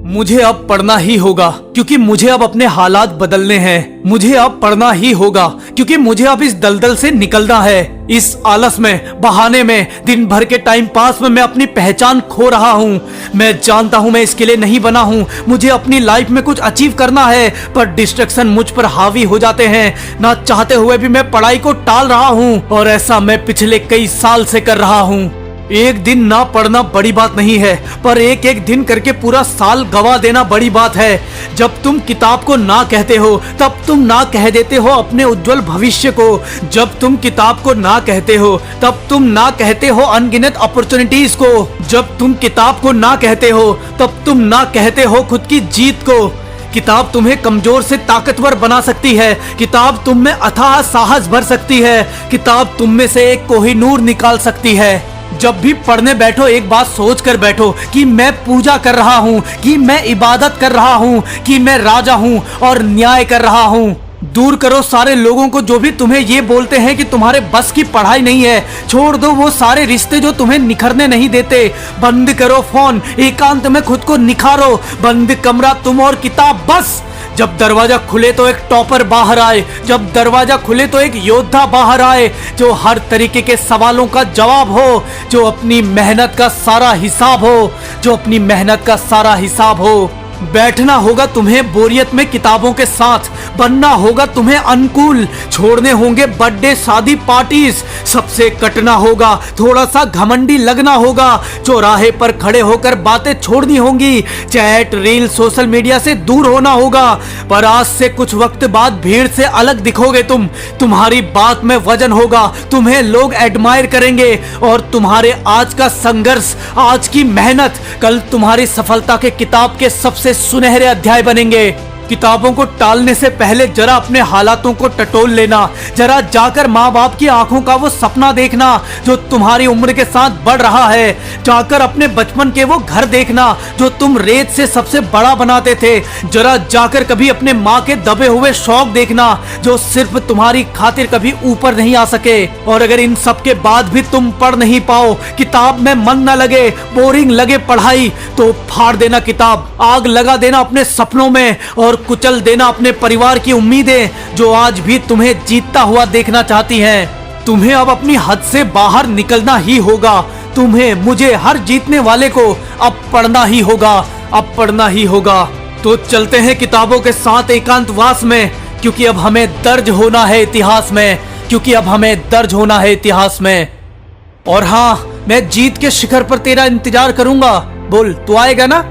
मुझे अब पढ़ना ही होगा क्योंकि मुझे अब अपने हालात बदलने हैं। मुझे अब पढ़ना ही होगा क्योंकि मुझे अब इस दलदल से निकलना है। इस आलस में, बहाने में, दिन भर के टाइम पास में मैं अपनी पहचान खो रहा हूँ। मैं जानता हूँ मैं इसके लिए नहीं बना हूँ। मुझे अपनी लाइफ में कुछ अचीव करना है, पर डिस्ट्रैक्शन मुझ पर हावी हो जाते हैं। ना चाहते हुए भी मैं पढ़ाई को टाल रहा हूँ और ऐसा मैं पिछले कई साल से कर रहा हूँ। एक दिन ना पढ़ना बड़ी बात नहीं है, पर एक एक दिन करके पूरा साल गवा देना बड़ी बात है। जब तुम किताब को ना कहते हो तब तुम ना कह देते हो अपने उज्जवल भविष्य को। जब तुम किताब को ना कहते हो तब तुम ना कहते हो अनगिनत अपॉर्चुनिटीज को। जब तुम किताब को ना कहते हो तब तुम ना कहते हो खुद की जीत को। किताब तुम्हें कमजोर से ताकतवर बना सकती है। किताब तुम में अथाह साहस भर सकती है। किताब तुम में से एक कोहिनूर निकाल सकती है। जब भी पढ़ने बैठो एक बात सोच कर बैठो कि मैं पूजा कर रहा हूँ, कि मैं इबादत कर रहा हूँ, कि मैं राजा हूँ और न्याय कर रहा हूँ। दूर करो सारे लोगों को जो भी तुम्हें ये बोलते हैं कि तुम्हारे बस की पढ़ाई नहीं है। छोड़ दो वो सारे रिश्ते जो तुम्हें निखरने नहीं देते। बंद करो फोन, एकांत में खुद को निखारो। बंद कमरा, तुम और किताब, बस। जब दरवाजा खुले तो एक टॉपर बाहर आए। जब दरवाजा खुले तो एक योद्धा बाहर आए, जो हर तरीके के सवालों का जवाब हो, जो अपनी मेहनत का सारा हिसाब हो, जो अपनी मेहनत का सारा हिसाब हो। बैठना होगा तुम्हें बोरियत में किताबों के साथ, बनना होगा तुम्हें अनुकूल, छोड़ने होंगे बर्थडे शादी पार्टीज, सबसे कटना होगा, थोड़ा सा घमंडी लगना होगा, चौराहे पर खड़े होकर बातें छोड़नी होंगी, चैट रील सोशल मीडिया से दूर होना होगा। पर आज से कुछ वक्त बाद भीड़ से अलग दिखोगे तुम। तुम्हारी बात में वजन होगा, तुम्हें लोग एडमायर करेंगे और तुम्हारे आज का संघर्ष, आज की मेहनत कल तुम्हारी सफलता के किताब के सबसे सुनहरे अध्याय बनेंगे। किताबों को टालने से पहले जरा अपने हालातों को टटोल लेना। जरा जाकर माँ बाप की आंखों का वो सपना देखना जो तुम्हारी उम्र के साथ बढ़ रहा है। जाकर अपने बचपन के वो घर देखना जो तुम रेत से सबसे बड़ा बनाते थे। जरा जाकर कभी अपने माँ के दबे हुए शौक देखना जो सिर्फ तुम्हारी खातिर कभी ऊपर नहीं आ सके। और अगर इन सब के बाद भी तुम पढ़ नहीं पाओ, किताब में मन न लगे, बोरिंग लगे पढ़ाई, तो फाड़ देना किताब, आग लगा देना अपने सपनों में और कुचल देना अपने परिवार की उम्मीदें जो आज भी तुम्हें जीतता हुआ देखना चाहती हैं। तुम्हें अब अपनी हद से बाहर निकलना ही होगा। तुम्हें, मुझे, हर जीतने वाले को अब पढ़ना ही होगा, अब पढ़ना ही होगा। तो चलते हैं किताबों के साथ एकांतवास में, क्योंकि अब हमें दर्ज होना है इतिहास में, क्योंकि अब हमें दर्ज होना है इतिहास में। और हाँ, मैं जीत के शिखर पर तेरा इंतजार करूंगा। बोल, तू आएगा ना?